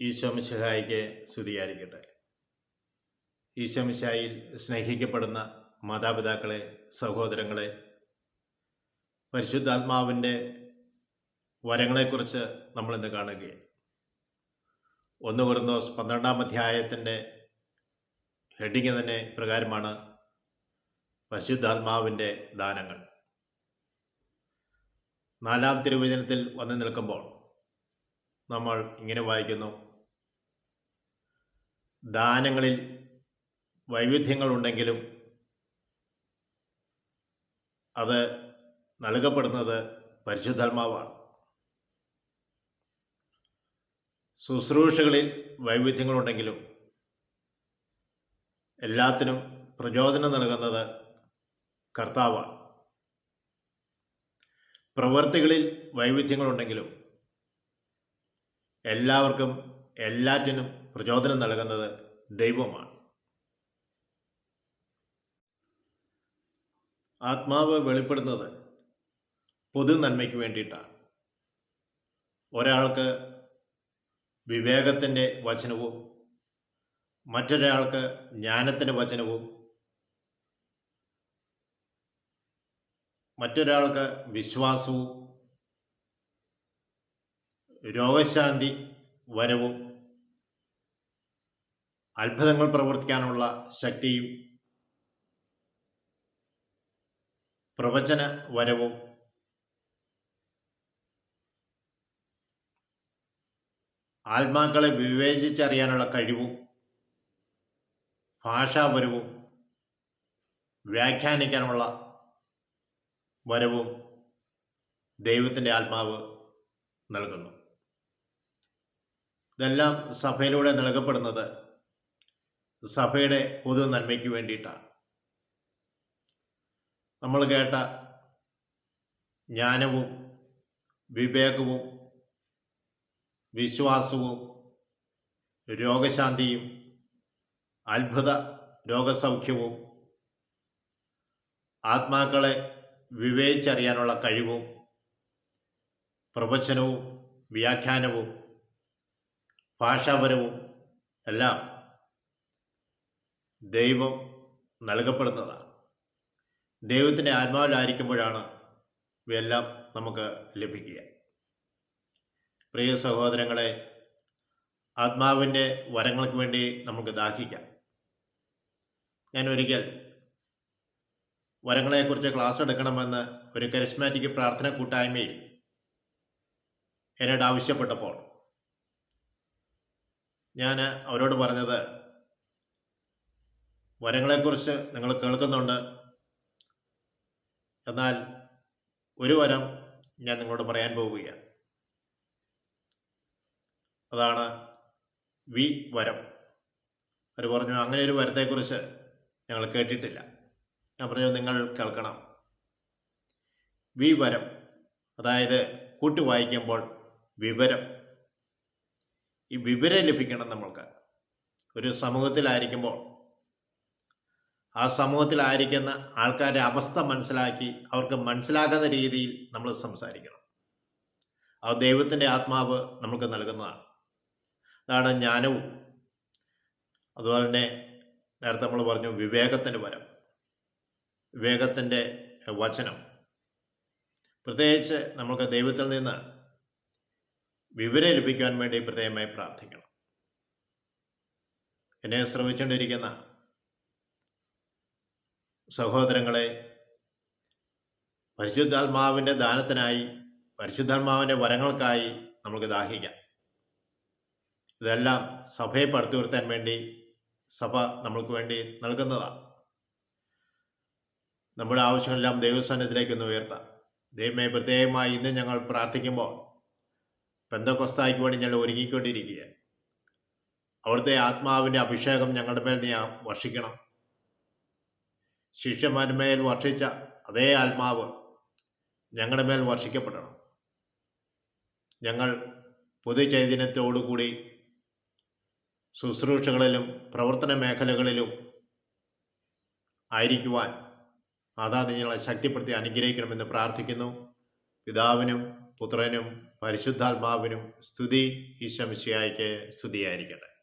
ഈശോ മിശിഹായിക്ക് സ്തുതിയായിരിക്കട്ടെ. ഈശോ മിശിഹായിൽ സ്നേഹിക്കപ്പെടുന്ന മാതാപിതാക്കളെ, സഹോദരങ്ങളെ, പരിശുദ്ധാത്മാവിൻ്റെ വരങ്ങളെക്കുറിച്ച് നമ്മളിന്ന് കാണുകയാണ്. 1 കൊരിന്തോസ് 12-ാം അധ്യായത്തിൻ്റെ ഹെഡിങ് തന്നെ പ്രകാരമാണ് പരിശുദ്ധാത്മാവിൻ്റെ ദാനങ്ങൾ. 4-ാം തിരുവചനത്തിൽ വന്നു നിൽക്കുമ്പോൾ നമ്മൾ ഇങ്ങനെ വായിക്കുന്നു: ദാനങ്ങളിൽ വൈവിധ്യങ്ങളുണ്ടെങ്കിലും അത് നൽകപ്പെടുന്നത് പരിശുദ്ധാത്മാവാണ്. ശുശ്രൂഷകളിൽ വൈവിധ്യങ്ങളുണ്ടെങ്കിലും എല്ലാത്തിനും പ്രചോദനം നൽകുന്നത് കർത്താവാണ്. പ്രവൃത്തികളിൽ വൈവിധ്യങ്ങളുണ്ടെങ്കിലും എല്ലാവർക്കും എല്ലാറ്റിനും പ്രചോദനം നൽകുന്നത് ദൈവമാണ്. ആത്മാവ് വെളിപ്പെടുന്നത് പൊതു നന്മയ്ക്ക് വേണ്ടിയിട്ടാണ്. ഒരാൾക്ക് വിവേകത്തിൻ്റെ വചനവും മറ്റൊരാൾക്ക് ജ്ഞാനത്തിൻ്റെ വചനവും മറ്റൊരാൾക്ക് വിശ്വാസവും രോഗശാന്തി വരവും അത്ഭുതങ്ങൾ പ്രവർത്തിക്കാനുള്ള ശക്തിയും പ്രവചന വരവും ആത്മാക്കളെ വിവേചിച്ചറിയാനുള്ള കഴിവും ഭാഷാപരവും വ്യാഖ്യാനിക്കാനുള്ള വരവും ദൈവത്തിൻ്റെ ആത്മാവ് നൽകുന്നു. ഇതെല്ലാം സഭയിലൂടെ നൽകപ്പെടുന്നത് സഭയുടെ പൊതു നന്മയ്ക്ക് വേണ്ടിയിട്ടാണ്. നമ്മൾ കേട്ട ജ്ഞാനവും വിവേകവും വിശ്വാസവും രോഗശാന്തിയും അത്ഭുത രോഗസൗഖ്യവും ആത്മാക്കളെ വിവേചിച്ചറിയാനുള്ള കഴിവും പ്രവചനവും വ്യാഖ്യാനവും ഭാഷാപരവും എല്ലാം ദൈവം നൽകപ്പെടുന്നതാണ്. ദൈവത്തിൻ്റെ ആത്മാവിലായിരിക്കുമ്പോഴാണ് ഇവയെല്ലാം നമുക്ക് ലഭിക്കുക. പ്രിയ സഹോദരങ്ങളെ, ആത്മാവിൻ്റെ വരങ്ങൾക്ക് വേണ്ടി നമുക്ക് ദാഹിക്കാം. ഞാൻ ഒരിക്കൽ വരങ്ങളെക്കുറിച്ച് ക്ലാസ് എടുക്കണമെന്ന് ഒരു കരിസ്മാറ്റിക് പ്രാർത്ഥന കൂട്ടായ്മയിൽ എന്നോട് ആവശ്യപ്പെട്ടപ്പോൾ ഞാൻ അവരോട് പറഞ്ഞത്, വരങ്ങളെക്കുറിച്ച് നിങ്ങൾ കേൾക്കുന്നുണ്ട്, എന്നാൽ ഒരു വരം ഞാൻ നിങ്ങളോട് പറയാൻ പോവുകയാണ്. അതാണ് വി വരം. അവർ പറഞ്ഞു, അങ്ങനെ ഒരു വരത്തെക്കുറിച്ച് ഞങ്ങൾ കേട്ടിട്ടില്ല. ഞാൻ പറഞ്ഞു, നിങ്ങൾ കേൾക്കണം. വി വരം, അതായത് കൂട്ടി വായിക്കുമ്പോൾ വിവരം. ഈ വിവരം ലഭിക്കണം നമ്മൾക്ക്. ഒരു സമൂഹത്തിലായിരിക്കുമ്പോൾ ആ സമൂഹത്തിലായിരിക്കുന്ന ആൾക്കാരുടെ അവസ്ഥ മനസ്സിലാക്കി അവർക്ക് മനസ്സിലാകുന്ന രീതിയിൽ നമ്മൾ സംസാരിക്കണം. അത് ദൈവത്തിൻ്റെ ആത്മാവ് നമുക്ക് നൽകുന്നതാണ്. അതാണ് ജ്ഞാനവും. അതുപോലെ തന്നെ നേരത്തെ നമ്മൾ പറഞ്ഞു വിവേകത്തിൻ്റെ വരം, വിവേകത്തിൻ്റെ വചനം. പ്രത്യേകിച്ച് നമുക്ക് ദൈവത്തിൽ നിന്ന് വിവരം ലഭിക്കാൻ വേണ്ടി പ്രത്യേകമായി പ്രാർത്ഥിക്കണം. എന്നെ ശ്രമിച്ചുകൊണ്ടിരിക്കുന്ന സഹോദരങ്ങളെ, പരിശുദ്ധാത്മാവിൻ്റെ ദാനത്തിനായി, പരിശുദ്ധാത്മാവിൻ്റെ വരങ്ങൾക്കായി നമുക്ക് ദാഹിക്കാം. ഇതെല്ലാം സഭയെ പടുത്തുയർത്താൻ വേണ്ടി സഭ നമ്മൾക്ക് വേണ്ടി നൽകുന്നതാണ്. നമ്മുടെ ആവശ്യങ്ങളെല്ലാം ദൈവസന്നിധിയിലേക്കൊന്ന് ഉയർത്താം. ദൈവമേ, പ്രത്യേകമായി ഇന്ന് ഞങ്ങൾ പ്രാർത്ഥിക്കുമ്പോൾ പെന്തക്കോസ്തായ്ക്ക് വേണ്ടി ഞങ്ങൾ ഒരുങ്ങിക്കൊണ്ടിരിക്കുക. അവിടുത്തെ ആത്മാവിൻ്റെ അഭിഷേകം ഞങ്ങളുടെ മേൽ നീ വർഷിക്കണം. ശിഷ്യന്മാരുമേൽ വർഷിച്ച അതേ ആത്മാവ് ഞങ്ങളുടെ മേൽ വർഷിക്കപ്പെടണം. ഞങ്ങൾ പുതിയ ചൈതന്യത്തോടുകൂടി ശുശ്രൂഷകളിലും പ്രവർത്തന മേഖലകളിലും ആയിരിക്കുവാൻ അതാ നിങ്ങളെ ശക്തിപ്പെടുത്തി അനുഗ്രഹിക്കണമെന്ന് പ്രാർത്ഥിക്കുന്നു. പിതാവിനും പുത്രനും പരിശുദ്ധാത്മാവിനും സ്തുതി. ഈശോ മിശിഹായ്ക്ക് സ്തുതിയായിരിക്കട്ടെ.